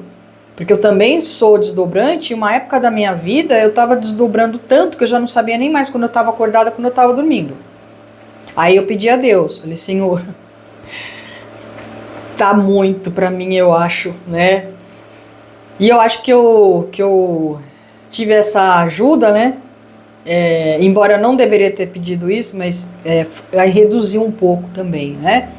Porque eu também sou desdobrante, e uma época da minha vida eu estava desdobrando tanto que eu já não sabia nem mais quando eu estava acordada, quando eu estava dormindo. Aí eu pedi a Deus, falei, Senhor, tá muito para mim, eu acho, né? E eu acho que eu tive essa ajuda, né? Embora eu não deveria ter pedido isso, mas aí reduziu um pouco também, né?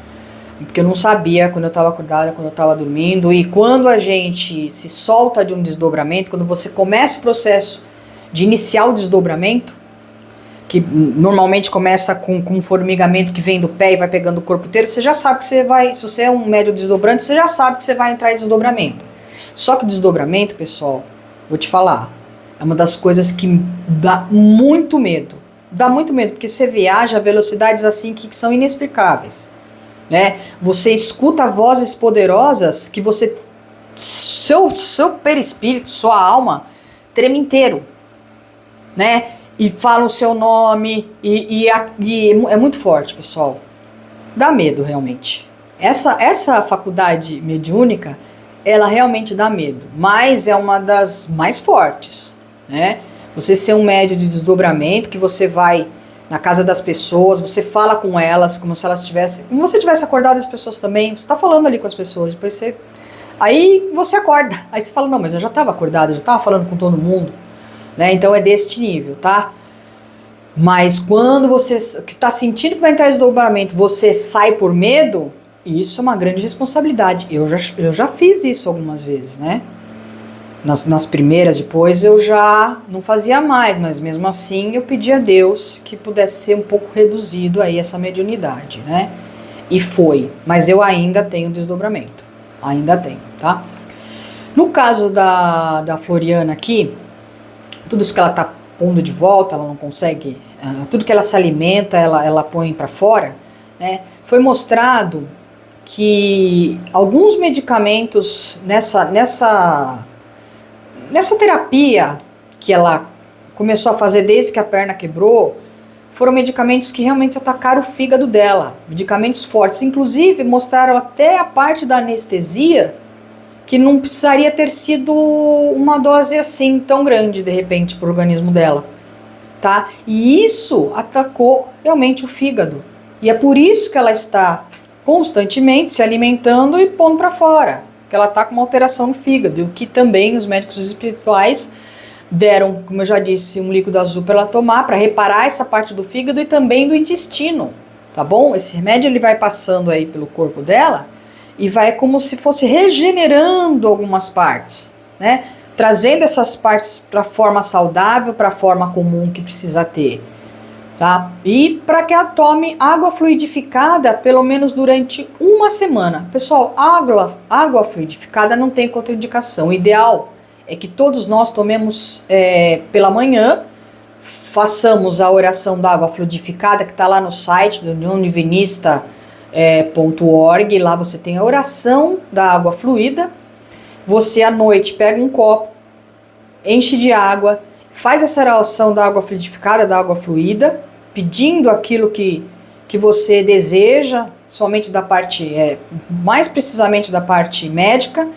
Porque eu não sabia quando eu estava acordada, quando eu estava dormindo. E quando a gente se solta de um desdobramento, quando você começa o processo de iniciar o desdobramento, que normalmente começa com um formigamento que vem do pé e vai pegando o corpo inteiro, você já sabe que você vai, se você é um médium desdobrante, você já sabe que você vai entrar em desdobramento. Só que o desdobramento, pessoal, vou te falar, é uma das coisas que dá muito medo. Dá muito medo, porque você viaja a velocidades assim que são inexplicáveis, né? Você escuta vozes poderosas que você, seu perispírito, sua alma treme inteiro, né? E fala o seu nome, e é muito forte, pessoal. Dá medo, realmente. Essa faculdade mediúnica, ela realmente dá medo, mas é uma das mais fortes, né? Você ser um médium de desdobramento, que você vai na casa das pessoas, você fala com elas como se elas tivessem, como você tivesse acordado as pessoas também, você está falando ali com as pessoas, depois você, aí você acorda, aí você fala, não, mas eu já estava acordado, eu já estava falando com todo mundo, né? Então é deste nível, tá? Mas quando você que está sentindo que vai entrar em desdobramento, você sai por medo, isso é uma grande responsabilidade. Eu já fiz isso algumas vezes, né? Nas primeiras, depois eu já não fazia mais, mas mesmo assim eu pedi a Deus que pudesse ser um pouco reduzido aí essa mediunidade, né? E foi, mas eu ainda tenho desdobramento, ainda tenho, tá? No caso da Floriana aqui, tudo isso que ela tá pondo de volta, ela não consegue, tudo que ela se alimenta, ela põe para fora, né? Foi mostrado que alguns medicamentos nessa terapia que ela começou a fazer desde que a perna quebrou, foram medicamentos que realmente atacaram o fígado dela, medicamentos fortes, inclusive mostraram até a parte da anestesia, que não precisaria ter sido uma dose assim tão grande de repente para o organismo dela, tá? E isso atacou realmente o fígado, e é por isso que ela está constantemente se alimentando e pondo para fora, que ela está com uma alteração no fígado, e o que também os médicos espirituais deram, como eu já disse, um líquido azul para ela tomar, para reparar essa parte do fígado e também do intestino, tá bom? Esse remédio ele vai passando aí pelo corpo dela e vai como se fosse regenerando algumas partes, né? Trazendo essas partes para a forma saudável, para a forma comum que precisa ter, tá? E para que ela tome água fluidificada pelo menos durante uma semana. Pessoal, água fluidificada não tem contraindicação. O ideal é que todos nós tomemos pela manhã, façamos a oração da água fluidificada, que está lá no site do univinista.org, lá você tem a oração da água fluida. Você à noite pega um copo, enche de água, faz essa oração da água fluidificada, da água fluida, pedindo aquilo que você deseja, somente da parte, mais precisamente da parte médica,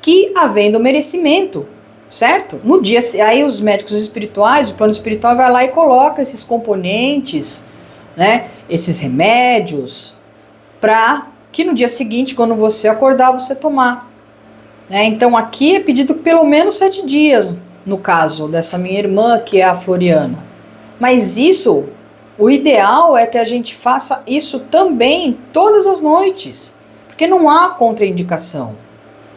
que havendo merecimento, certo? No dia, aí os médicos espirituais, o plano espiritual vai lá e coloca esses componentes, né, esses remédios, para que no dia seguinte, quando você acordar, você tomar, né? Então aqui é pedido pelo menos 7 dias, no caso dessa minha irmã, que é a Floriana. Mas isso, o ideal é que a gente faça isso também todas as noites, porque não há contraindicação,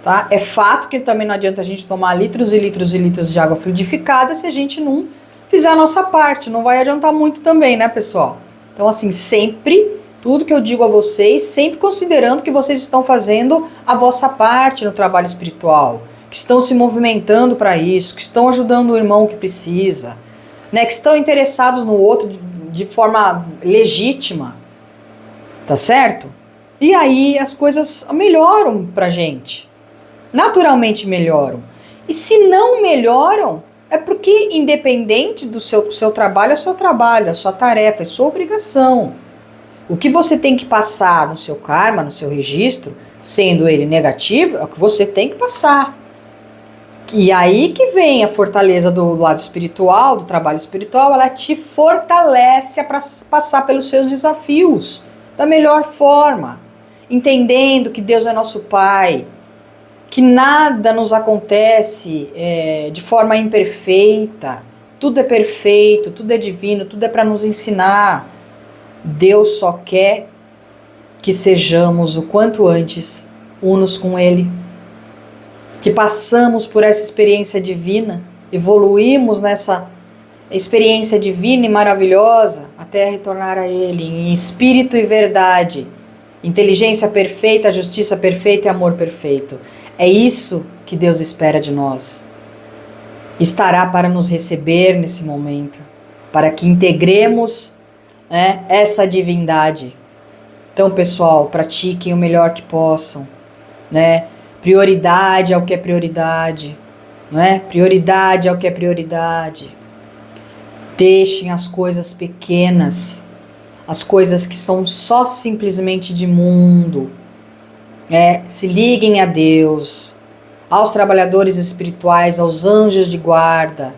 tá? É fato que também não adianta a gente tomar litros e litros e litros de água fluidificada se a gente não fizer a nossa parte, não vai adiantar muito também, né, pessoal? Então, assim, sempre, tudo que eu digo a vocês, sempre considerando que vocês estão fazendo a vossa parte no trabalho espiritual, que estão se movimentando para isso, que estão ajudando o irmão que precisa, né, que estão interessados no outro de forma legítima, tá certo? E aí as coisas melhoram pra gente, naturalmente melhoram. E se não melhoram, é porque independente do seu trabalho, é seu trabalho, a sua tarefa, é sua obrigação. O que você tem que passar no seu karma, no seu registro, sendo ele negativo, é o que você tem que passar. E aí que vem a fortaleza do lado espiritual, do trabalho espiritual, ela te fortalece para passar pelos seus desafios da melhor forma, entendendo que Deus é nosso Pai, que nada nos acontece de forma imperfeita, tudo é perfeito, tudo é divino, tudo é para nos ensinar. Deus só quer que sejamos o quanto antes unos com Ele, que passamos por essa experiência divina, evoluímos nessa experiência divina e maravilhosa até retornar a Ele em espírito e verdade, inteligência perfeita, justiça perfeita e amor perfeito. É isso que Deus espera de nós. Estará para nos receber nesse momento, para que integremos essa divindade. Então, pessoal, pratiquem o melhor que possam, né? Prioridade ao que é prioridade, né? Prioridade ao que é prioridade. Deixem as coisas pequenas, as coisas que são só simplesmente de mundo. Se liguem a Deus, aos trabalhadores espirituais, aos anjos de guarda,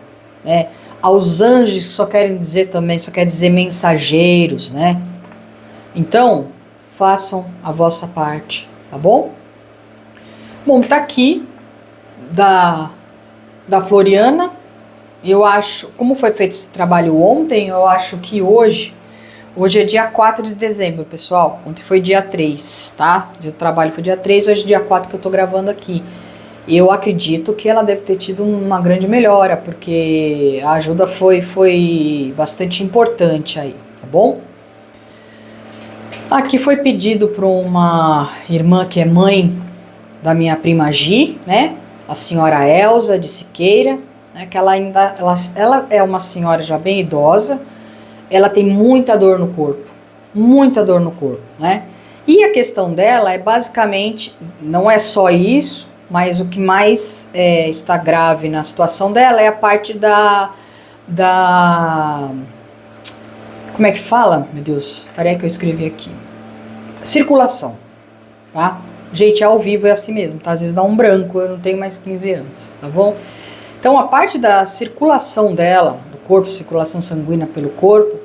aos anjos que só quer dizer mensageiros, né? Então, façam a vossa parte, tá bom? Bom, tá aqui da Floriana. Eu acho, como foi feito esse trabalho ontem, eu acho que hoje é dia 4 de dezembro, pessoal. Ontem foi dia 3, tá? O dia do trabalho foi dia 3, hoje é dia 4 que eu tô gravando aqui. Eu acredito que ela deve ter tido uma grande melhora, porque a ajuda foi bastante importante aí, tá bom? Aqui foi pedido para uma irmã que é mãe da minha prima Gi, né? A senhora Elza de Siqueira, né? Que ela é uma senhora já bem idosa. Ela tem muita dor no corpo, né? E a questão dela é basicamente, não é só isso, mas o que mais está grave na situação dela é a parte da como é que fala? Meu Deus, peraí que eu escrevi aqui. Circulação, tá? Gente, ao vivo é assim mesmo, tá? Às vezes dá um branco, eu não tenho mais 15 anos, tá bom? Então, a parte da circulação dela, do corpo, circulação sanguínea pelo corpo,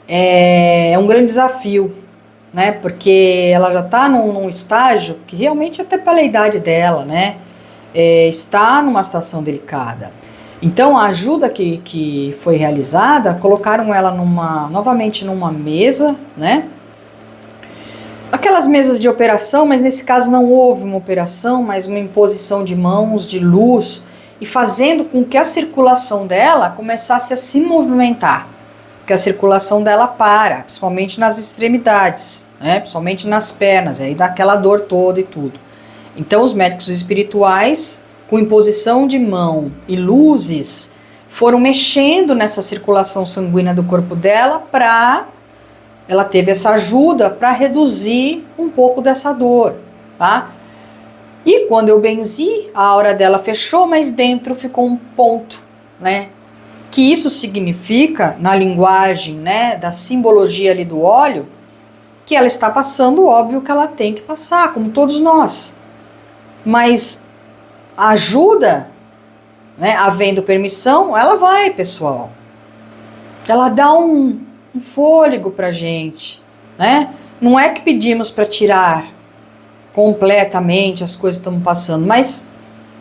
é um grande desafio, né? Porque ela já tá num estágio que realmente, até pela idade dela, né? Está numa situação delicada. Então, a ajuda que foi realizada, colocaram ela novamente numa mesa, né? Aquelas mesas de operação, mas nesse caso não houve uma operação, mas uma imposição de mãos, de luz, e fazendo com que a circulação dela começasse a se movimentar. Porque a circulação dela para, principalmente nas extremidades, né? Principalmente nas pernas, aí dá aquela dor toda e tudo. Então, os médicos espirituais, com imposição de mão e luzes, foram mexendo nessa circulação sanguínea do corpo dela para ela teve essa ajuda para reduzir um pouco dessa dor, tá? E quando eu benzi, a aura dela fechou, mas dentro ficou um ponto, né? Que isso significa, na linguagem, né, da simbologia ali do óleo, que ela está passando, óbvio que ela tem que passar, como todos nós. Mas a ajuda, né, havendo permissão, ela vai, pessoal. Ela dá um fôlego pra gente, né? Não é que pedimos para tirar completamente as coisas que estamos passando, mas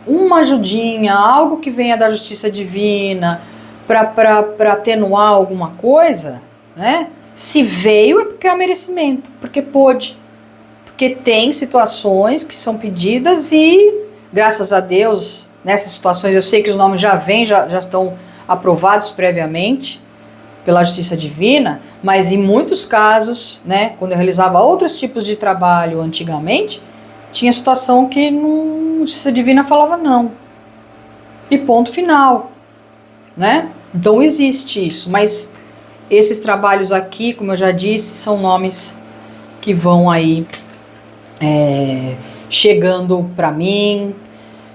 uma ajudinha, algo que venha da justiça divina, para atenuar alguma coisa, né? Se veio é porque é merecimento, porque pôde, porque tem situações que são pedidas e, graças a Deus, nessas situações eu sei que os nomes já estão aprovados previamente pela justiça divina, mas em muitos casos, né, quando eu realizava outros tipos de trabalho antigamente, tinha situação que a justiça divina falava não. E ponto final, né? Então existe isso, mas esses trabalhos aqui, como eu já disse, são nomes que vão aí chegando para mim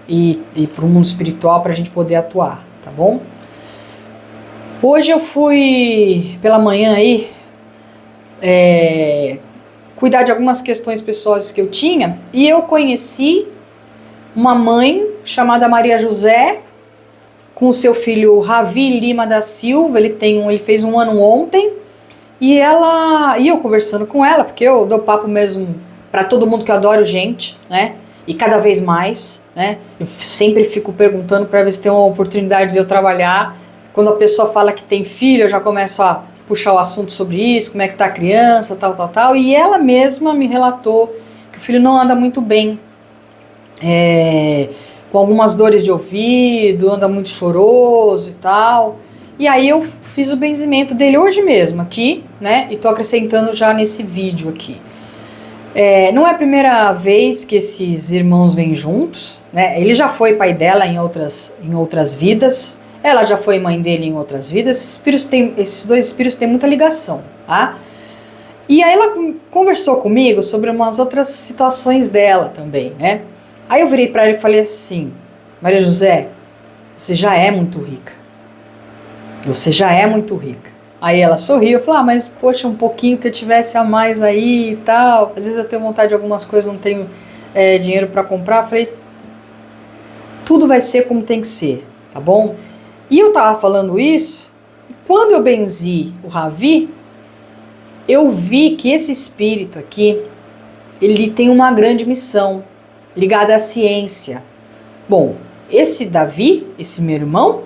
e para o mundo espiritual para a gente poder atuar, tá bom? Hoje eu fui pela manhã aí cuidar de algumas questões pessoais que eu tinha e eu conheci uma mãe chamada Maria José com o seu filho Ravi Lima da Silva. Ele fez 1 ano ontem e eu conversando com ela, porque eu dou papo mesmo para todo mundo que eu adoro gente, né? E cada vez mais, né? Eu sempre fico perguntando para ver se tem uma oportunidade de eu trabalhar. Quando a pessoa fala que tem filho, eu já começo a puxar o assunto sobre isso, como é que tá a criança, tal. E ela mesma me relatou que o filho não anda muito bem, com algumas dores de ouvido, anda muito choroso e tal. E aí eu fiz o benzimento dele hoje mesmo aqui, né? E tô acrescentando já nesse vídeo aqui. Não é a primeira vez que esses irmãos vêm juntos, né? Ele já foi pai dela em outras vidas, ela já foi mãe dele em outras vidas. Esses dois espíritos têm muita ligação, tá? E aí ela conversou comigo sobre umas outras situações dela também, né? Aí eu virei para ela e falei assim: Maria José, você já é muito rica. Você já é muito rica. Aí ela sorriu, eu falei, mas poxa, um pouquinho que eu tivesse a mais aí e tal. Às vezes eu tenho vontade de algumas coisas, não tenho dinheiro para comprar. Eu falei, tudo vai ser como tem que ser, tá bom? E eu tava falando isso, e quando eu benzi o Ravi, eu vi que esse espírito aqui, ele tem uma grande missão, ligada à ciência. Bom, esse Davi, esse meu irmão,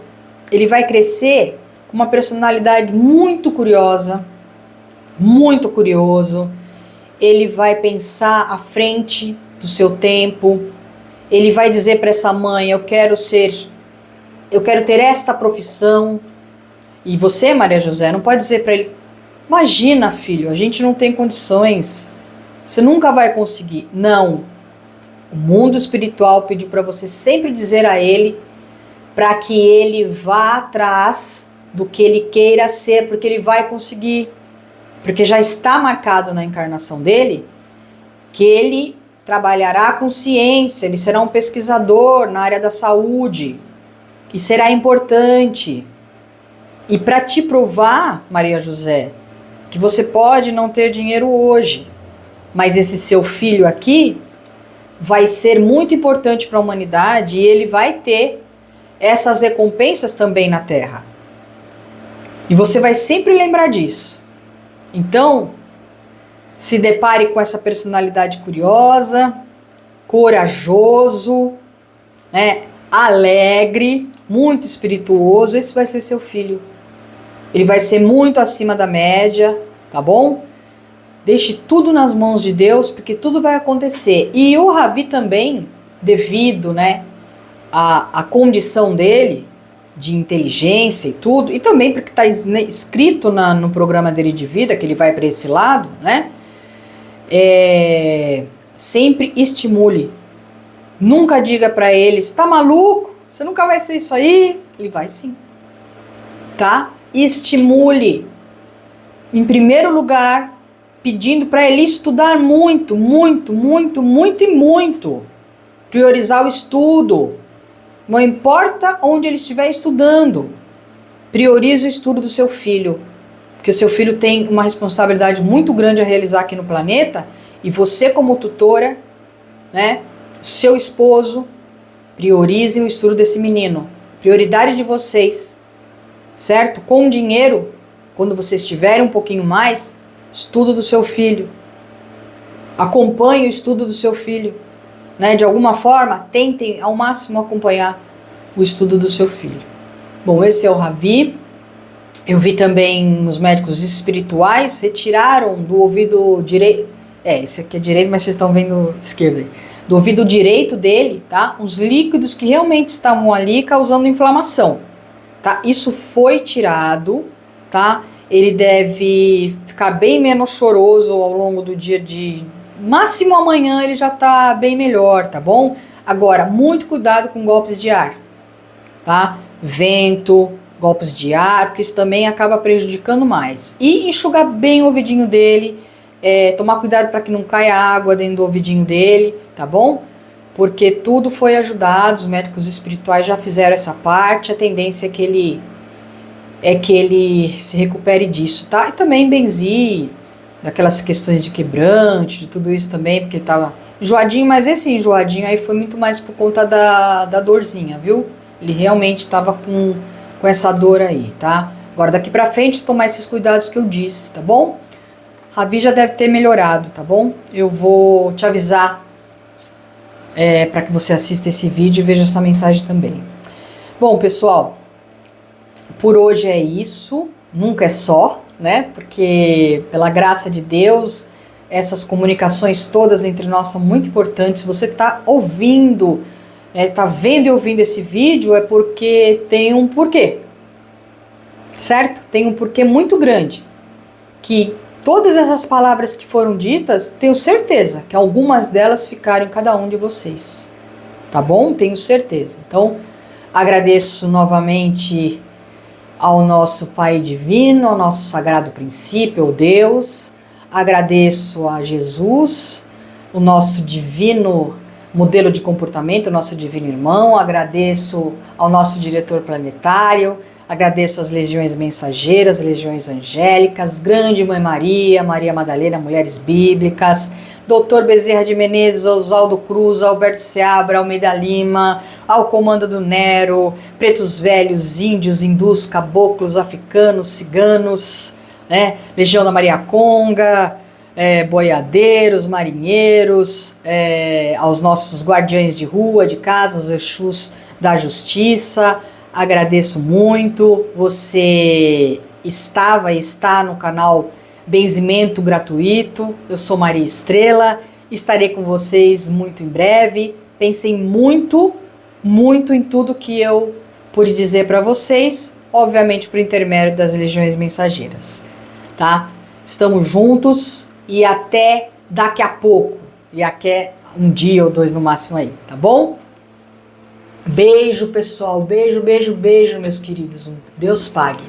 ele vai crescer com uma personalidade muito curiosa, muito curioso. Ele vai pensar à frente do seu tempo. Ele vai dizer para essa mãe, eu quero ter esta profissão. E você, Maria José, não pode dizer para ele, imagina, filho, a gente não tem condições, você nunca vai conseguir. Não. O mundo espiritual pediu para você sempre dizer a ele, para que ele vá atrás do que ele queira ser, porque ele vai conseguir. Porque já está marcado na encarnação dele que ele trabalhará com ciência, ele será um pesquisador na área da saúde e será importante. E para te provar, Maria José, que você pode não ter dinheiro hoje, mas esse seu filho aqui vai ser muito importante para a humanidade e ele vai ter essas recompensas também na Terra. E você vai sempre lembrar disso. Então, se depare com essa personalidade curiosa, corajoso, né, alegre, muito espirituoso. Esse vai ser seu filho. Ele vai ser muito acima da média, tá bom? Deixe tudo nas mãos de Deus, porque tudo vai acontecer. E o Ravi também, devido, né, a condição dele, de inteligência e tudo, e também porque está escrito no programa dele de vida, que ele vai para esse lado, né? Sempre estimule. Nunca diga para ele, você tá maluco? Você nunca vai ser isso aí? Ele vai sim. Tá? Estimule. Em primeiro lugar, pedindo para ele estudar muito, muito, muito, muito e muito. Priorizar o estudo. Não importa onde ele estiver estudando, priorize o estudo do seu filho, porque o seu filho tem uma responsabilidade muito grande a realizar aqui no planeta, e você como tutora, né, seu esposo, priorizem o estudo desse menino. Prioridade de vocês, certo? Com dinheiro, quando vocês tiverem um pouquinho mais, estudo do seu filho. Acompanhe o estudo do seu filho. Né, de alguma forma, tentem ao máximo acompanhar o estudo do seu filho. Bom, esse é o Ravi. Eu vi também os médicos espirituais retiraram do ouvido direito. Esse aqui é direito, mas vocês estão vendo esquerdo aí. Do ouvido direito dele, tá? Uns líquidos que realmente estavam ali causando inflamação, tá? Isso foi tirado, tá? Ele deve ficar bem menos choroso ao longo do dia máximo amanhã ele já tá bem melhor, tá bom? Agora, muito cuidado com golpes de ar, tá? Vento, golpes de ar, porque isso também acaba prejudicando mais. E enxugar bem o ouvidinho dele, tomar cuidado para que não caia água dentro do ouvidinho dele, tá bom? Porque tudo foi ajudado, os médicos espirituais já fizeram essa parte, a tendência é que ele se recupere disso, tá? E também benzi daquelas questões de quebrante, de tudo isso também, porque tava enjoadinho, mas esse enjoadinho aí foi muito mais por conta da dorzinha, viu? Ele realmente tava com essa dor aí, tá? Agora daqui pra frente tomar esses cuidados que eu disse, tá bom? Ravi já deve ter melhorado, tá bom? Eu vou te avisar para que você assista esse vídeo e veja essa mensagem também. Bom, pessoal, por hoje é isso. Nunca é só, né? Porque, pela graça de Deus, essas comunicações todas entre nós são muito importantes. Se você está ouvindo, está vendo e ouvindo esse vídeo, é porque tem um porquê, certo? Tem um porquê muito grande. Que todas essas palavras que foram ditas, tenho certeza que algumas delas ficaram em cada um de vocês. Tá bom? Tenho certeza. Então, agradeço novamente ao nosso Pai Divino, ao nosso Sagrado Princípio, ao Deus. Agradeço a Jesus, o nosso divino modelo de comportamento, o nosso divino irmão. Agradeço ao nosso diretor planetário. Agradeço às legiões mensageiras, legiões angélicas, Grande Mãe Maria, Maria Madalena, Mulheres Bíblicas, Dr. Bezerra de Menezes, Oswaldo Cruz, Alberto Seabra, Almeida Lima, ao comando do Nero, pretos velhos, índios, hindus, caboclos, africanos, ciganos, né? Legião da Maria Conga, boiadeiros, marinheiros, aos nossos guardiões de rua, de casa, os Exus da Justiça. Agradeço muito. Você estava e está no canal Benzimento Gratuito. Eu sou Maria Estrela. Estarei com vocês muito em breve. Pensem muito em tudo que eu pude dizer para vocês, obviamente por intermédio das legiões mensageiras, tá? Estamos juntos e até daqui a pouco. E até um dia ou dois no máximo aí, tá bom? Beijo, pessoal. Beijo, meus queridos. Deus pague.